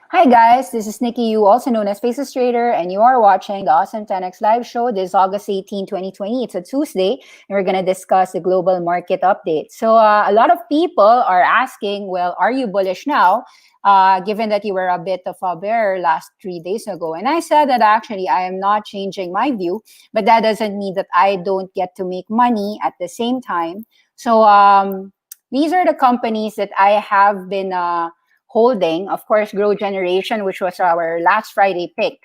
Hi guys, this is Nikki, you also known as Faces Trader, and you are watching the Awesome10X live show. This is August 18, 2020. It's a Tuesday, and we're going to discuss the global market update. A lot of people are asking, well, are you bullish now, given that you were a bit of a bear last 3 days ago? And I said that actually I am not changing my view, but that doesn't mean that I don't get to make money at the same time. These are the companies that I have been holding, of course, Grow Generation, which was our last Friday pick.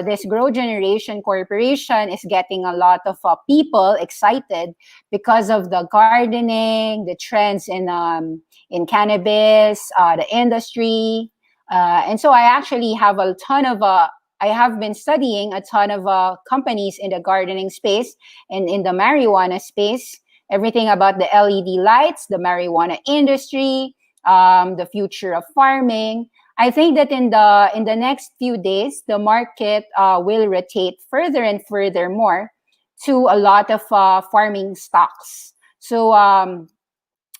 This Grow Generation Corporation is getting a lot of people excited because of the gardening, the trends in cannabis, the industry, and so I actually have a ton of. I have been studying a ton of companies in the gardening space and in the marijuana space. Everything about the LED lights, the marijuana industry, the future of farming. I think that in the next few days, the market will rotate further and further more to a lot of farming stocks.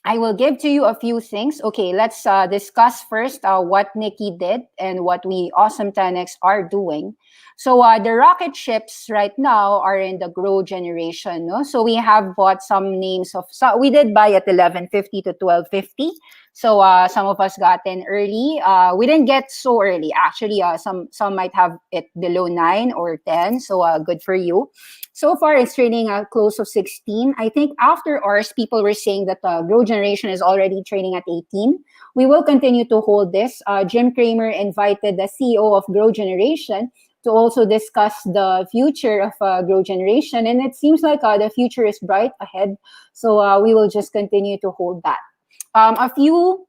I will give to you a few things. Okay, let's discuss first what Nikki did and what we Awesome 10X are doing. The rocket ships right now are in the grow generation. No? So we have bought some names of, so we did buy at 1150 to 1250. Some of us got in early. We didn't get so early. Actually, some might have it below 9 or 10. Good for you. So far, it's trading at close of 16. I think after ours, people were saying that Grow Generation is already trading at 18. We will continue to hold this. Jim Cramer invited the CEO of Grow Generation to also discuss the future of Grow Generation. And it seems like the future is bright ahead. We will just continue to hold that. A few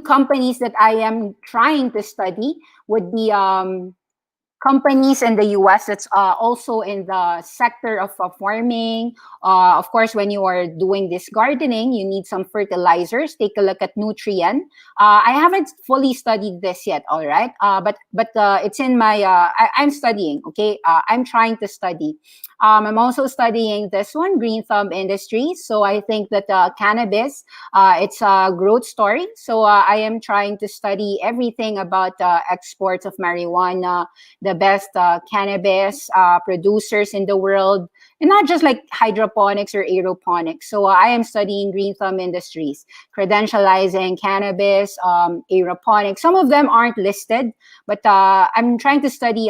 companies that I am trying to study would be companies in the US that's also in the sector of farming. Of course, when you are doing this gardening, you need some fertilizers. Take a look at Nutrien. I haven't fully studied this yet, all right? But it's in my, I'm studying, okay? I'm trying to study. I'm also studying this one, Green Thumb Industries. So I think that cannabis, it's a growth story. I am trying to study everything about exports of marijuana, the best cannabis producers in the world, and not just like hydroponics or aeroponics. I am studying Green Thumb Industries, credentializing cannabis, aeroponics. Some of them aren't listed, but I'm trying to study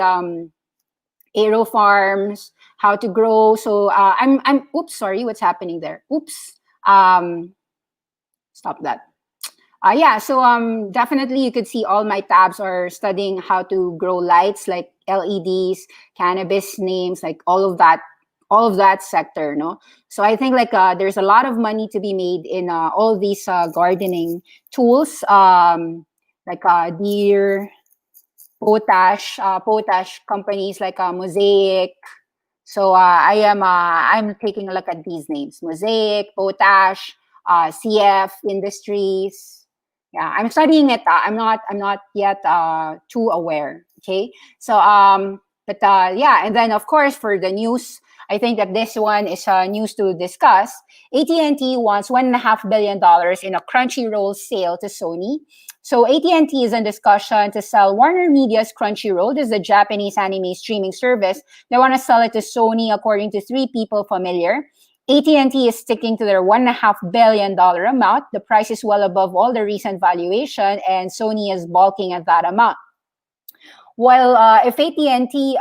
aero farms, how to grow. Oops, sorry, what's happening there? Oops, stop that. Definitely you could see all my tabs are studying how to grow lights like LEDs, cannabis names, like all of that sector, no? So I think like there's a lot of money to be made in all these gardening tools, like Deer, potash companies like Mosaic. I'm taking a look at these names: Mosaic, Potash, CF Industries. Yeah, I'm studying it. I'm not yet too aware. Okay, yeah, and then of course for the news, I think that this one is news to discuss. AT&T wants $1.5 billion in a Crunchyroll sale to Sony. So AT&T is in discussion to sell Warner Media's Crunchyroll. This is a Japanese anime streaming service. They want to sell it to Sony, according to 3 people familiar. AT&T is sticking to their $1.5 billion amount. The price is well above all the recent valuation, and Sony is balking at that amount. While if AT&T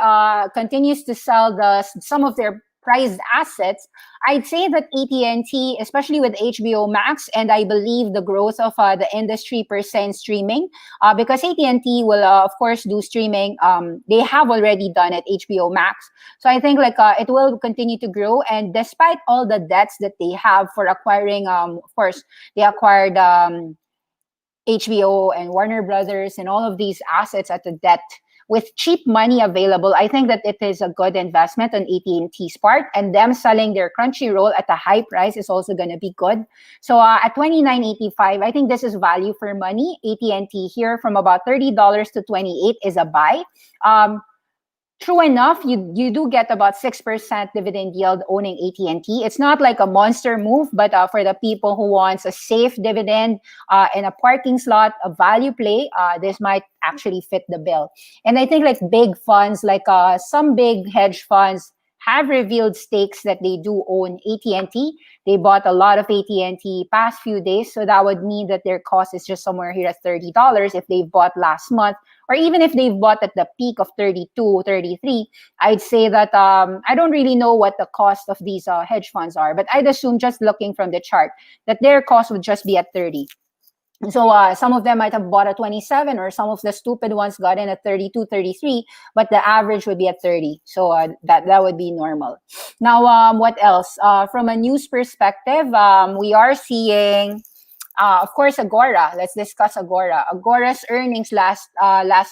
continues to sell some of their prized assets, I'd say that AT&T, especially with HBO Max, and I believe the growth of the industry per se in streaming, because AT&T will, of course, do streaming. They have already done it, HBO Max. So I think like it will continue to grow. And despite all the debts that they have for acquiring, of course, they acquired HBO and Warner Brothers and all of these assets at the debt with cheap money available. I think that it is a good investment on AT&T's part, and them selling their Crunchyroll at a high price is also going to be good. At $29.85, I think this is value for money. AT&T here from about $30 to $28 is a buy. True enough, you do get about 6% dividend yield owning AT&T. It's not like a monster move, but for the people who wants a safe dividend and a parking slot, a value play, this might actually fit the bill. And I think like big funds, like some big hedge funds, have revealed stakes that they do own AT&T. They bought a lot of AT&T past few days, so that would mean that their cost is just somewhere here at $30 if they bought last month, or even if they've bought at the peak of 32, 33. I'd say that I don't really know what the cost of these hedge funds are, but I'd assume just looking from the chart that their cost would just be at 30. So some of them might have bought at 27, or some of the stupid ones got in at 32, 33, but the average would be at 30. So that would be normal. Now, what else? From a news perspective, we are seeing, of course, Agora. Let's discuss Agora. Agora's earnings last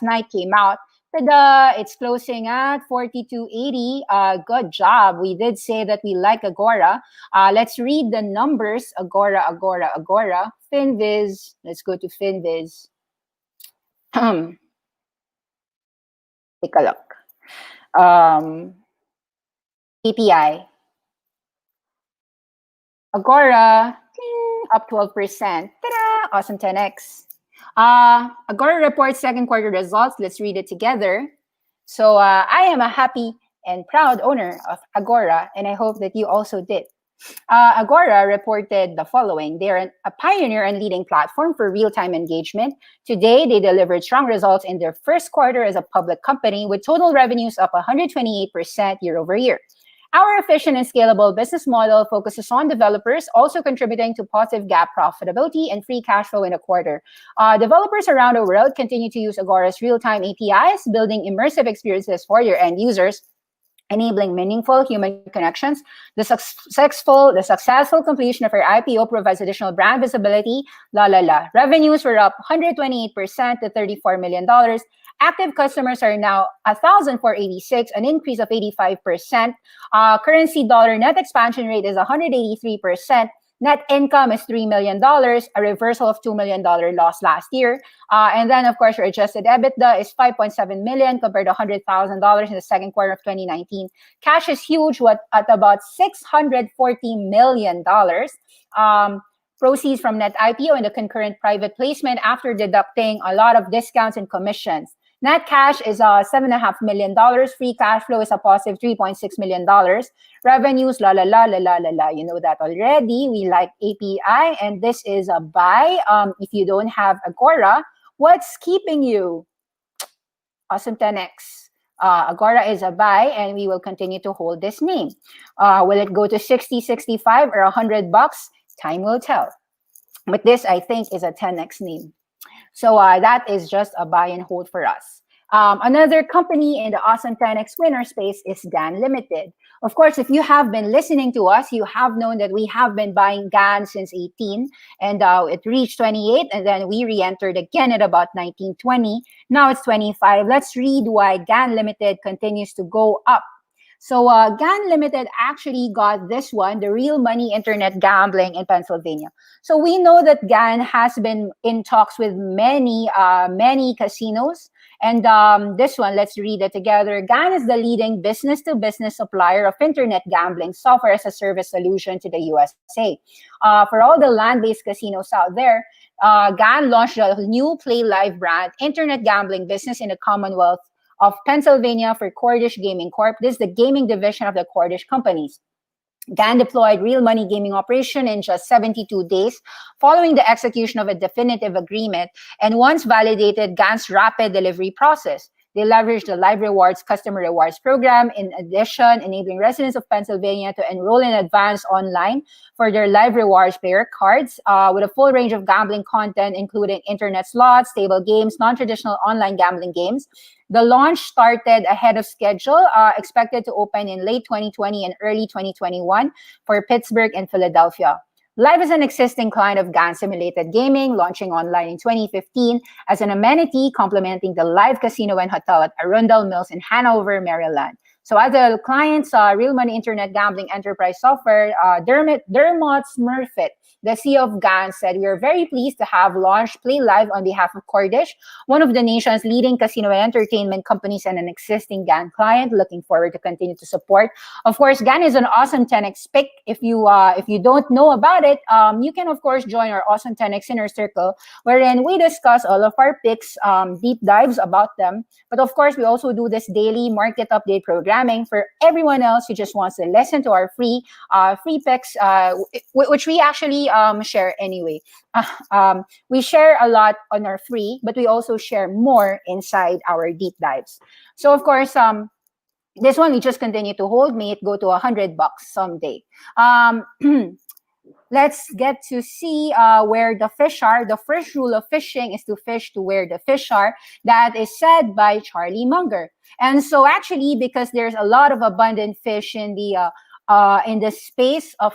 night came out. It's closing at 42.80. Good job. We did say that we like Agora. Let's read the numbers. Agora. Finviz. Let's go to Finviz. Take a look. KPI. Agora, up 12%. Ta-da! Awesome10X. Agora reports second quarter results. Let's read it together. So I am a happy and proud owner of Agora, and I hope that you also did. Agora reported the following. They're a pioneer and leading platform for real-time engagement. Today, they delivered strong results in their first quarter as a public company, with total revenues up 128% year over year. Our efficient and scalable business model focuses on developers, also contributing to positive GAAP profitability and free cash flow in a quarter. Developers around the world continue to use Agora's real-time APIs, building immersive experiences for your end users, enabling meaningful human connections. The successful completion of our IPO provides additional brand visibility. Revenues were up 128% to $34 million. Active customers are now 1,486, an increase of 85%. Currency dollar net expansion rate is 183%. Net income is $3 million, a reversal of $2 million loss last year. And then, of course, your adjusted EBITDA is $5.7 million compared to $100,000 in the second quarter of 2019. Cash is huge at about $640 million. Proceeds from net IPO and the concurrent private placement after deducting a lot of discounts and commissions. Net cash is $7.5 million. Free cash flow is a positive $3.6 million. Revenues, You know that already. We like API, and this is a buy. If you don't have Agora, what's keeping you? Awesome10X. Agora is a buy, and we will continue to hold this name. Will it go to 60, 65, or $100? Time will tell. But this, I think, is a 10X name. So that is just a buy and hold for us. Another company in the Awesome10X winner space is GAN Limited. Of course, if you have been listening to us, you have known that we have been buying GAN since 18, and it reached 28, and then we re-entered again at about 19, 20. Now it's 25. Let's read why GAN Limited continues to go up. So GAN Limited actually got this one, the real money internet gambling in Pennsylvania. So we know that GAN has been in talks with many casinos. And this one, let's read it together. GAN is the leading business-to-business supplier of internet gambling software as a service solution to the USA. For all the land-based casinos out there, GAN launched a new Play Live brand, internet gambling business in the Commonwealth of Pennsylvania for Cordish Gaming Corp. This is the gaming division of the Cordish companies. GAN deployed real money gaming operation in just 72 days following the execution of a definitive agreement, and once validated GAN's rapid delivery process. They leveraged the Live Rewards customer rewards program, in addition, enabling residents of Pennsylvania to enroll in advance online for their Live Rewards player cards with a full range of gambling content, including internet slots, table games, non-traditional online gambling games. The launch started ahead of schedule, expected to open in late 2020 and early 2021 for Pittsburgh and Philadelphia. Live is an existing client of GAN Simulated Gaming, launching online in 2015 as an amenity complementing the Live Casino and Hotel at Arundel Mills in Hanover, Maryland. So as a client's real money internet gambling enterprise software, Dermot Smurfit, the CEO of GAN, said, "We are very pleased to have launched Play Live on behalf of Cordish, one of the nation's leading casino and entertainment companies and an existing GAN client. Looking forward to continue to support." Of course, GAN is an Awesome 10X pick. If you don't know about it, you can of course join our Awesome 10X Inner Circle, wherein we discuss all of our picks, deep dives about them. But of course, we also do this daily market update programming for everyone else who just wants to listen to our free picks, which we actually share anyway. We share a lot on our free, but we also share more inside our deep dives. So of course, this one we just continue to hold. May it go to $100 someday. Let's get to see where the fish are. The first rule of fishing is to fish to where the fish are. That is said by Charlie Munger. And so actually, because there's a lot of abundant fish in the space of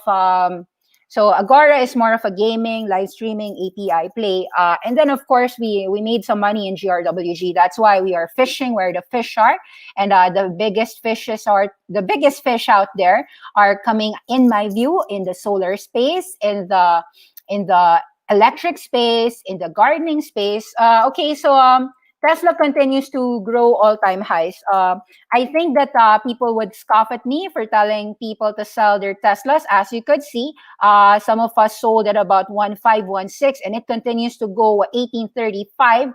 so Agora is more of a gaming, live streaming, API play. And then, of course, we made some money in GRWG. That's why we are fishing where the fish are. And the biggest fish out there are coming, in my view, in the solar space, in the electric space, in the gardening space. Okay, so Tesla continues to grow all-time highs. I think that people would scoff at me for telling people to sell their Teslas. As you could see, some of us sold at about 1516, and it continues to go 1835.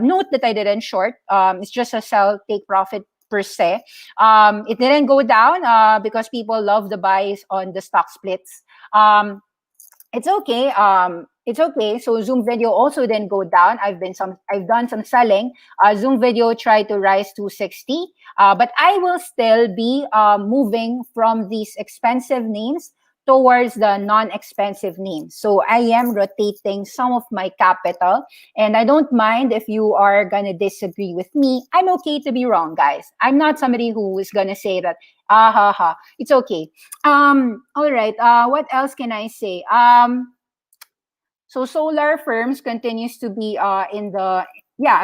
Note that I didn't short. It's just a sell, take profit per se. It didn't go down because people love the buys on the stock splits. It's okay. It's okay. So Zoom Video also didn't go down. I've done some selling. Zoom Video tried to rise to 60, but I will still be moving from these expensive names towards the non-expensive names. So I am rotating some of my capital, and I don't mind if you are gonna disagree with me. I'm okay to be wrong, guys. I'm not somebody who is gonna say that, ha ha. It's okay. All right. What else can I say? So solar firms continues to be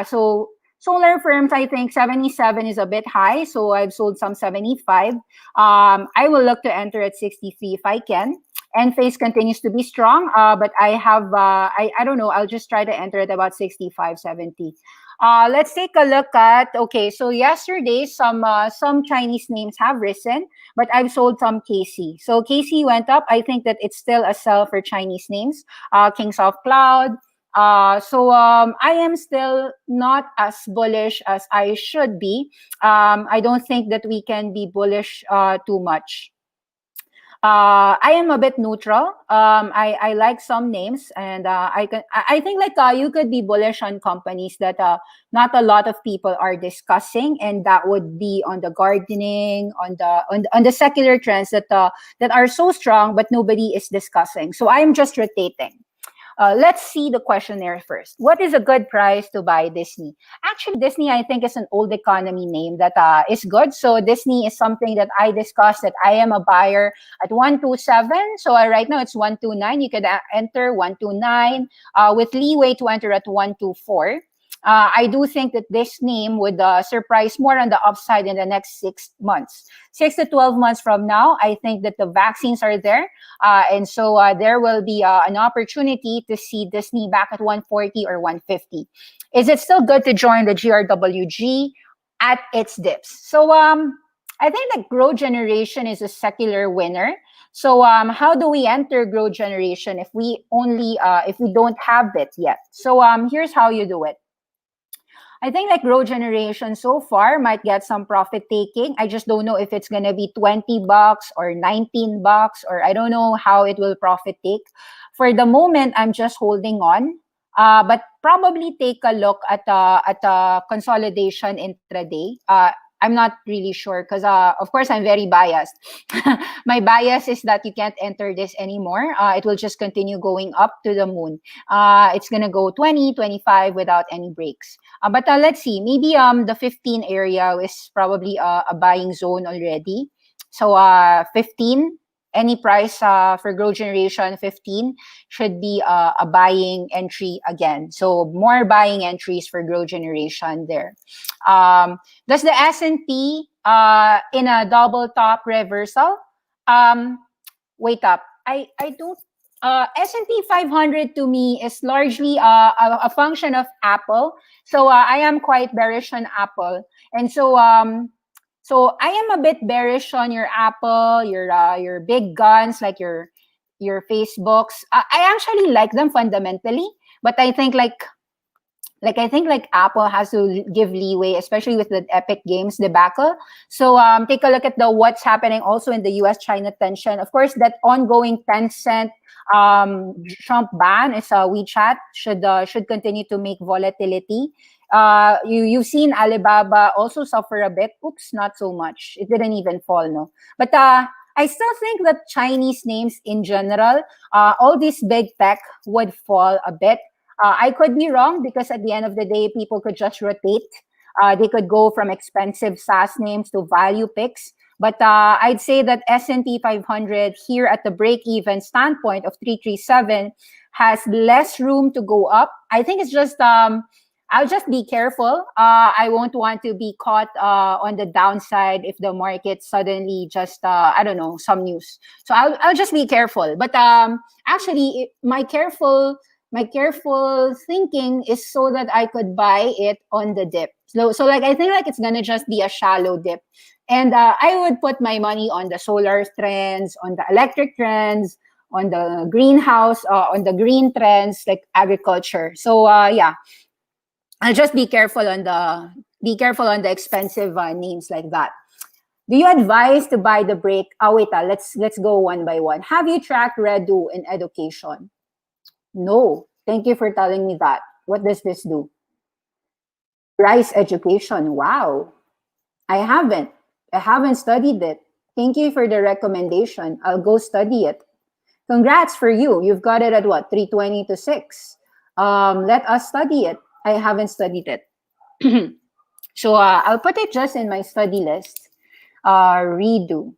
so solar firms, I think 77 is a bit high, so I've sold some 75. I will look to enter at 63 if I can. Enphase continues to be strong, but I have I don't know, I'll just try to enter at about 65, 70. Let's take a look at, okay, so yesterday some Chinese names have risen, but I've sold some KC. So KC went up. I think that it's still a sell for Chinese names. Kings of Cloud. I am still not as bullish as I should be. I don't think that we can be bullish too much. I am a bit neutral. I like some names, and I think like you could be bullish on companies that not a lot of people are discussing, and that would be on the gardening, on the secular trends that are so strong but nobody is discussing. So I am just rotating. Let's see the questionnaire first. What is a good price to buy Disney? Actually, Disney, I think, is an old economy name that is good. So Disney is something that I discussed that I am a buyer at 127. So right now it's 129. You could enter 129 with leeway to enter at 124. I do think that this name would surprise more on the upside in the next 6 months. 6 to 12 months from now, I think that the vaccines are there. And so there will be an opportunity to see Disney back at 140 or 150. Is it still good to join the GRWG at its dips? So I think that Grow Generation is a secular winner. So how do we enter Grow Generation if we don't have it yet? So here's how you do it. I think like Grow Generation so far might get some profit taking. I just don't know if it's gonna be $20 or $19, or I don't know how it will profit take. For the moment, I'm just holding on. But probably take a look at consolidation intraday. I'm not really sure because, of course, I'm very biased. My bias is that you can't enter this anymore. It will just continue going up to the moon. It's going to go 20, 25 without any breaks. But let's see. Maybe the 15 area is probably a buying zone already. So 15. any price for Grow Generation 15 should be a buying entry again. So more buying entries for Grow Generation there. Does the S&P in a double top reversal? Um, Wait up. I don't. S&P 500 to me is largely a function of Apple. So I am quite bearish on Apple, and so I am a bit bearish on your Apple, your big guns like your Facebooks. I actually like them fundamentally, but I think like Apple has to give leeway, especially with the Epic Games debacle. So take a look at the what's happening also in the U.S.-China tension. Of course, that ongoing Tencent Trump ban is WeChat should continue to make volatility. You've seen Alibaba also suffer a bit. Oops, not so much. It didn't even fall, no. But I still think that Chinese names in general, all these big tech would fall a bit. I could be wrong because at the end of the day, people could just rotate. They could go from expensive SaaS names to value picks. But I'd say that S&P 500 here at the break-even standpoint of 337 has less room to go up. I think it's just I'll just be careful. I won't want to be caught on the downside if the market suddenly just I don't know, some news. So I'll just be careful. But actually, my careful thinking is so that I could buy it on the dip. So like I think like it's gonna just be a shallow dip, and I would put my money on the solar trends, on the electric trends, on the greenhouse, on the green trends like agriculture. So yeah, I'll just be careful on the expensive names like that. Do you advise to buy the break? Wait, let's go one by one. Have you tracked Redu in education? No. Thank you for telling me that. What does this do? Rice education. Wow. I haven't. I haven't studied it. Thank you for the recommendation. I'll go study it. Congrats for you. You've got it at what? 320 to 6. Let us study it. I haven't studied it. So I'll put it just in my study list. Redo.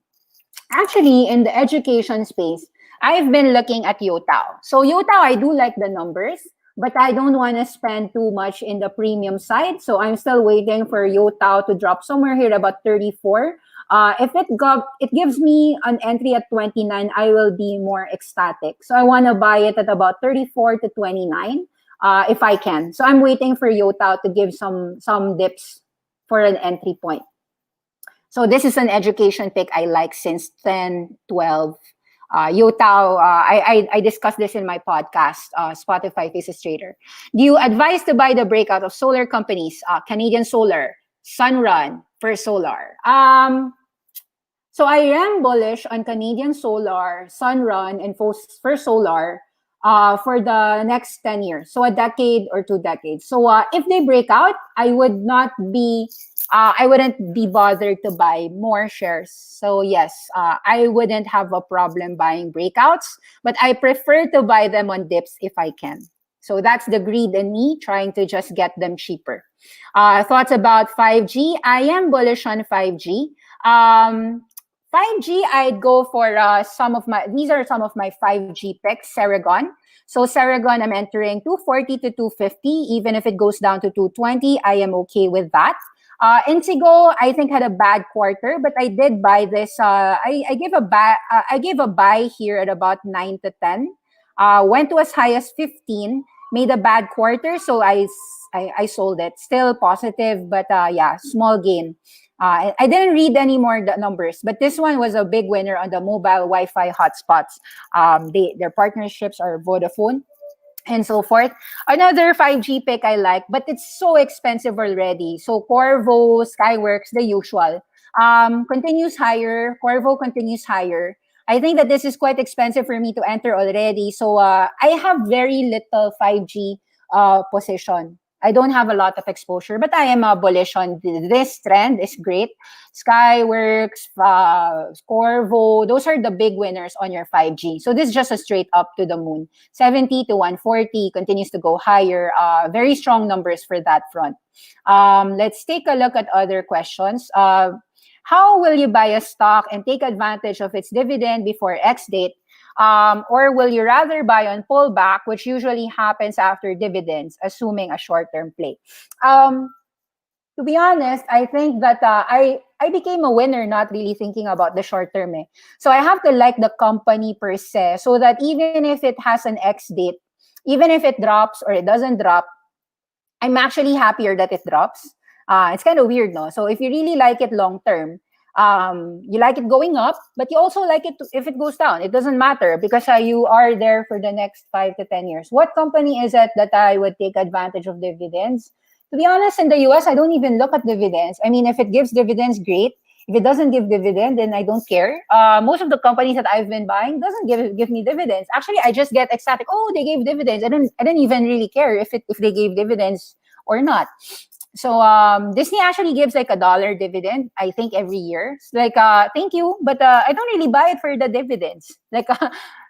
Actually, in the education space, I've been looking at Yotao. So Yotao, I do like the numbers, but I don't want to spend too much in the premium side. So I'm still waiting for Yotao to drop somewhere here about 34. If it gives me an entry at 29, I will be more ecstatic. So I want to buy it at about 34 to 29 if I can. So I'm waiting for Yotao to give some dips for an entry point. So this is an education pick I like since 10, 12. Yotao, I discussed this in my podcast, Spotify Faces Trader. Do you advise to buy the breakout of solar companies, Canadian Solar, Sunrun, First Solar? So I am bullish on Canadian Solar, Sunrun, and First Solar for the next 10 years. So a decade or 2 decades. So if they break out, I wouldn't be bothered to buy more shares. So yes, I wouldn't have a problem buying breakouts, but I prefer to buy them on dips if I can. So that's the greed in me trying to just get them cheaper. Thoughts about 5G? I am bullish on 5G. 5G, I'd go for these are some of my 5G picks, Ceragon. So Ceragon, I'm entering 240 to 250. Even if it goes down to 220, I am okay with that. Intigo, I think had a bad quarter, but I did buy this. I gave a buy here at about 9 to 10. Went to as high as 15. Made a bad quarter, so I sold it. Still positive, but yeah, small gain. I didn't read any more the numbers, but this one was a big winner on the mobile Wi-Fi hotspots. Their partnerships are Vodafone and so forth. Another 5G pick I like, but it's so expensive already. So Corvo, Skyworks, the usual. Continues higher. Corvo continues higher. I think that this is quite expensive for me to enter already. So I have very little 5G position. I don't have a lot of exposure, but I am bullish on this trend. Is great. Skyworks, Corvo, those are the big winners on your 5G. So this is just a straight up to the moon. 70 to 140 continues to go higher. Very strong numbers for that front. Let's take a look at other questions. How will you buy a stock and take advantage of its dividend before X date? Or will you rather buy on pullback, which usually happens after dividends, assuming a short-term play? To be honest, I think that I became a winner not really thinking about the short term. Eh. So I have to like the company per se, so that even if it has an X date, even if it drops or it doesn't drop, I'm actually happier that it drops. It's kind of weird, no? So if you really like it long term, you like it going up, but you also like it if it goes down. It doesn't matter because you are there for the next 5 to 10 years. What company is it that I would take advantage of dividends? To be honest, in the US, I don't even look at dividends. I mean, if it gives dividends, great. If it doesn't give dividend, then I don't care. Most of the companies that I've been buying doesn't give me dividends. Actually, I just get ecstatic. Oh, they gave dividends. I didn't even really care if they gave dividends or not. So Disney actually gives like $1 dividend, I think, every year. It's like, thank you, but I don't really buy it for the dividends. Like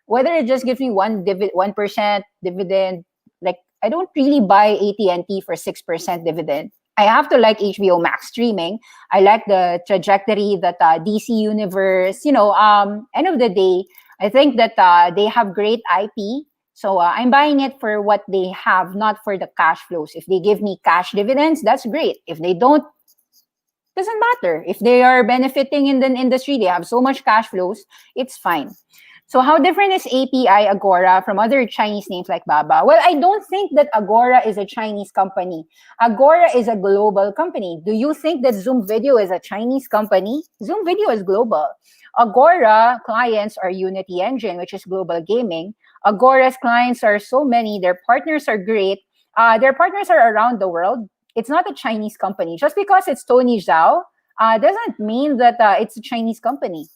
whether it just gives me 1% dividend, like I don't really buy AT&T for 6% dividend. I have to like HBO Max streaming. I like the trajectory that DC Universe. End of the day, I think that they have great IP. So I'm buying it for what they have, not for the cash flows. If they give me cash dividends, that's great. If they don't, doesn't matter. If they are benefiting in the industry, they have so much cash flows, it's fine. So how different is API Agora from other Chinese names like Baba? Well, I don't think that Agora is a Chinese company. Agora is a global company. Do you think that Zoom Video is a Chinese company? Zoom Video is global. Agora clients are Unity Engine, which is global gaming. Agora's clients are so many. Their partners are great. Their partners are around the world. It's not a Chinese company. Just because it's Tony Zhao doesn't mean that it's a Chinese company.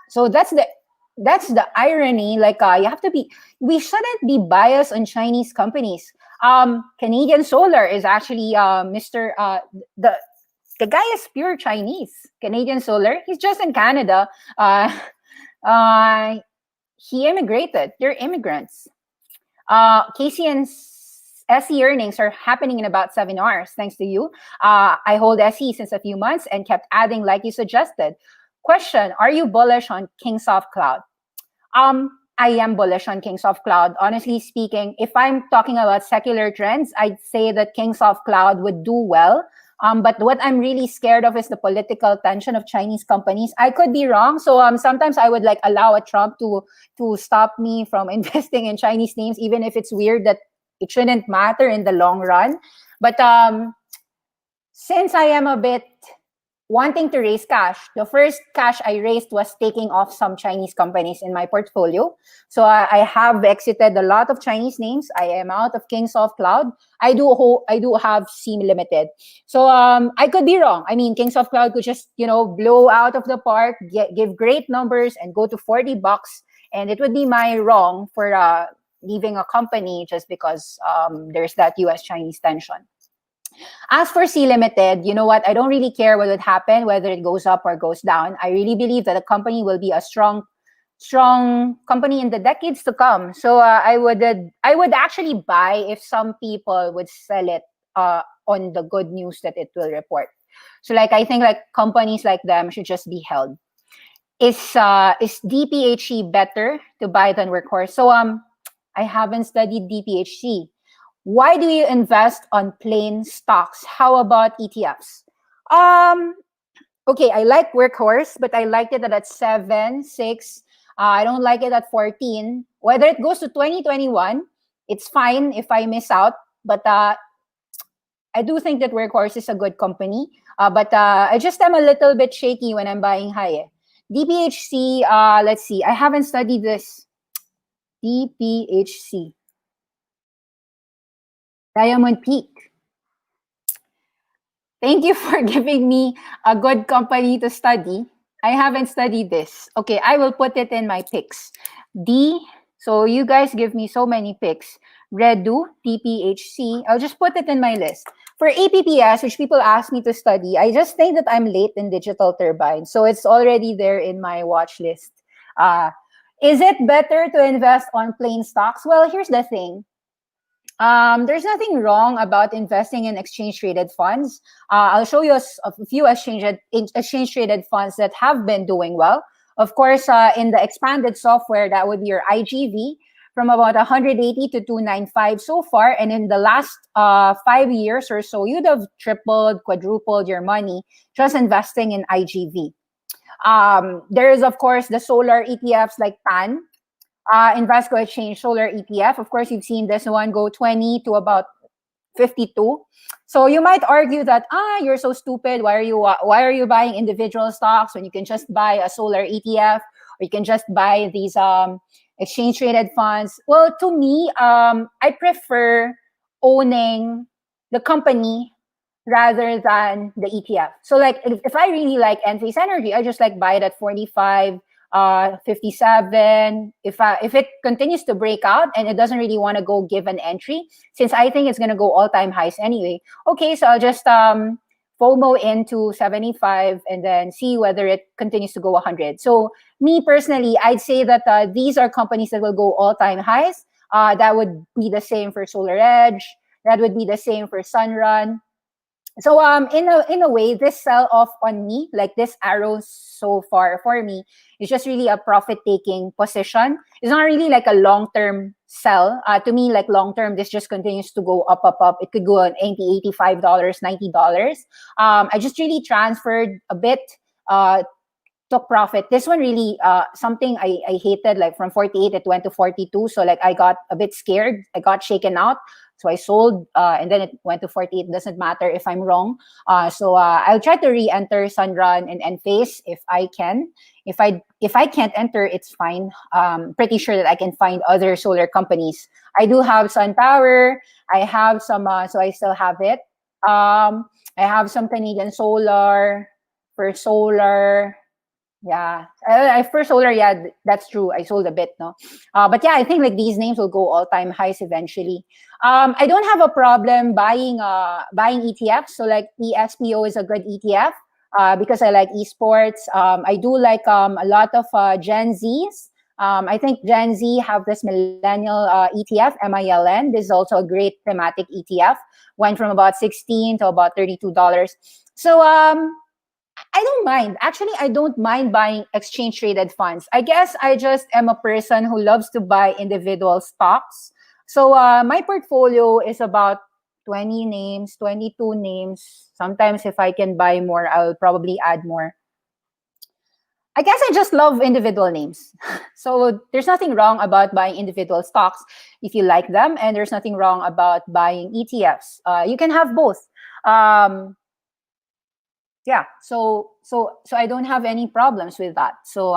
So that's the irony. Like we shouldn't be biased on Chinese companies. Canadian Solar is actually Mr. The guy is pure Chinese. Canadian Solar. He's just in Canada. Uh, he immigrated. They're immigrants. Casey and SE earnings are happening in about 7 hours, thanks to you. I hold SE since a few months and kept adding like you suggested. Question, are you bullish on Kingsoft Cloud? I am bullish on Kingsoft Cloud. Honestly speaking, if I'm talking about secular trends, I'd say that Kingsoft Cloud would do well. But what I'm really scared of is the political tension of Chinese companies. I could be wrong. So sometimes I would like allow a Trump to stop me from investing in Chinese names, even if it's weird that it shouldn't matter in the long run. But since I am a bit wanting to raise cash, the first cash I raised was taking off some Chinese companies in my portfolio. So I have exited a lot of Chinese names. I am out of Kingsoft Cloud. I do have Seam Limited. So I could be wrong. I mean, Kingsoft Cloud could just blow out of the park, give great numbers, and go to $40, and it would be my wrong for leaving a company just because there's that U.S.-Chinese tension. As for C Limited, you know what? I don't really care what would happen, whether it goes up or goes down. I really believe that the company will be a strong company in the decades to come. So I would actually buy if some people would sell it on the good news that it will report. So I think companies like them should just be held. Is DPHC better to buy than Workhorse? So I haven't studied DPHC. Why do you invest on plain stocks? How about ETFs? Okay, I like Workhorse, but I liked it at 7, 6. I don't like it at 14. Whether it goes to 2021, it's fine if I miss out. But I do think that Workhorse is a good company. But I just am a little bit shaky when I'm buying high. DPHC, let's see. I haven't studied this. DPHC. Diamond Peak. Thank you for giving me a good company to study. I haven't studied this. Okay, I will put it in my picks. So you guys give me so many picks. Redu, DPHC. I'll just put it in my list. For APPS, which people ask me to study, I just think that I'm late in Digital Turbine. So it's already there in my watch list. Is it better to invest on plain stocks? Well, here's the thing. There's nothing wrong about investing in exchange traded funds. I'll show you a few exchange traded funds that have been doing well. Of course, in the expanded software, that would be your IGV from about 180 to 295 so far. And in the last 5 years or so, you'd have tripled, quadrupled your money just investing in IGV. There is, of course, the solar ETFs like PAN, Invesco Exchange Solar ETF. Of course, you've seen this one go 20 to about 52. So you might argue that you're so stupid. Why are you buying individual stocks when you can just buy a solar ETF, or you can just buy these exchange traded funds? Well, to me, I prefer owning the company rather than the ETF. So like if I really like Enphase Energy, I just like buy it at 45, 57. If it continues to break out and it doesn't really want to go give an entry, since I think it's gonna go all-time highs anyway. Okay, so I'll just FOMO into 75 and then see whether it continues to go 100. So me personally, I'd say that these are companies that will go all-time highs. That would be the same for Solar Edge. That would be the same for Sunrun. So in a way, this sell off on me, like this arrow so far for me, is just really a profit taking position. It's not really like a long term sell. To me, like long term, this just continues to go up, up, up. It could go on $85, $90. I just really transferred a bit. Took profit. This one really something I hated, like from 48 it went to 42. So like I got a bit scared. I got shaken out. So I sold and then it went to 48. It doesn't matter if I'm wrong. So I'll try to re-enter Sunrun and Enphase if I can. If I can't enter, it's fine. Pretty sure that I can find other solar companies. I do have SunPower. I have some, so I still have it. I have some Canadian Solar for solar. Yeah, for solar, yeah, that's true. I sold a bit, no, but yeah, I think like these names will go all-time highs eventually. I don't have a problem buying ETFs. So like ESPO is a good ETF because I like esports. I do like a lot of Gen Zs. I think Gen Z have this millennial ETF, MILN. This is also a great thematic ETF. Went from about 16 to about $32. So I don't mind. Actually, I don't mind buying exchange traded funds. I guess I just am a person who loves to buy individual stocks. So my portfolio is about 20 names, 22 names. Sometimes if I can buy more, I'll probably add more. I guess I just love individual names. So there's nothing wrong about buying individual stocks if you like them, and there's nothing wrong about buying ETFs. You can have both. Yeah, so I don't have any problems with that. So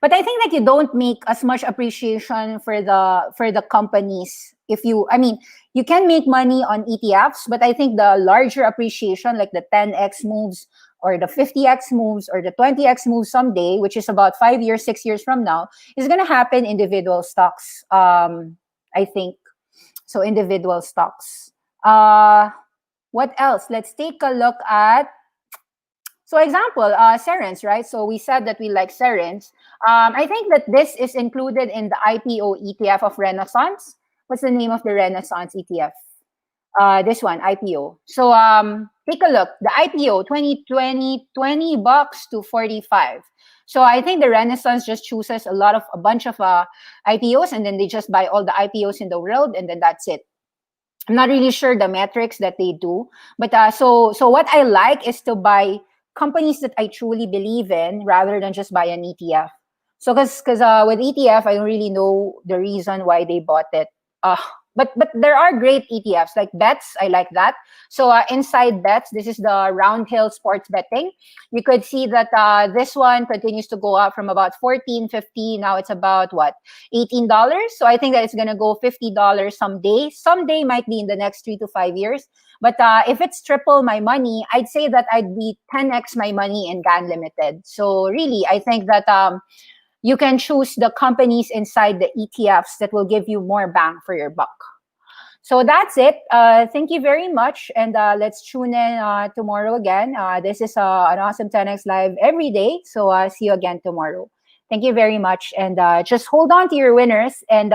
but I think that you don't make as much appreciation for the companies. If you, I mean, you can make money on ETFs, but I think the larger appreciation, like the 10x moves or the 50x moves or the 20x moves someday, which is about 5 years, 6 years from now, is going to happen individual stocks. I think so. Individual stocks. What else? Let's take a look at. So example, Serens, right? So we said that we like Serens. I think that this is included in the IPO ETF of Renaissance. What's the name of the Renaissance ETF? This one, IPO. So take a look. The IPO, 2020, $20 to 45. So I think the Renaissance just chooses a bunch of IPOs, and then they just buy all the IPOs in the world, and then that's it. I'm not really sure the metrics that they do, but so what I like is to buy companies that I truly believe in rather than just buy an ETF. So because with ETF, I don't really know the reason why they bought it. But there are great ETFs like Bets. I like that. So inside Bets, this is the Roundhill Sports Betting. You could see that this one continues to go up from about $14.50. Now it's about what, $18. So I think that it's gonna go $50 someday. Someday might be in the next 3 to 5 years. But if it's triple my money, I'd say that I'd be 10x my money in GAN Limited. So really, I think that you can choose the companies inside the ETFs that will give you more bang for your buck. So that's it. Thank you very much. And let's tune in tomorrow again. This is an Awesome 10X Live every day. So see you again tomorrow. Thank you very much. And just hold on to your winners. And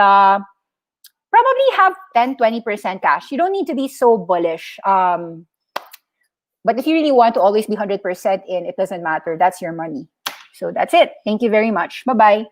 probably have 10-20% cash. You don't need to be so bullish. But if you really want to always be 100% in, it doesn't matter. That's your money. So that's it. Thank you very much. Bye-bye.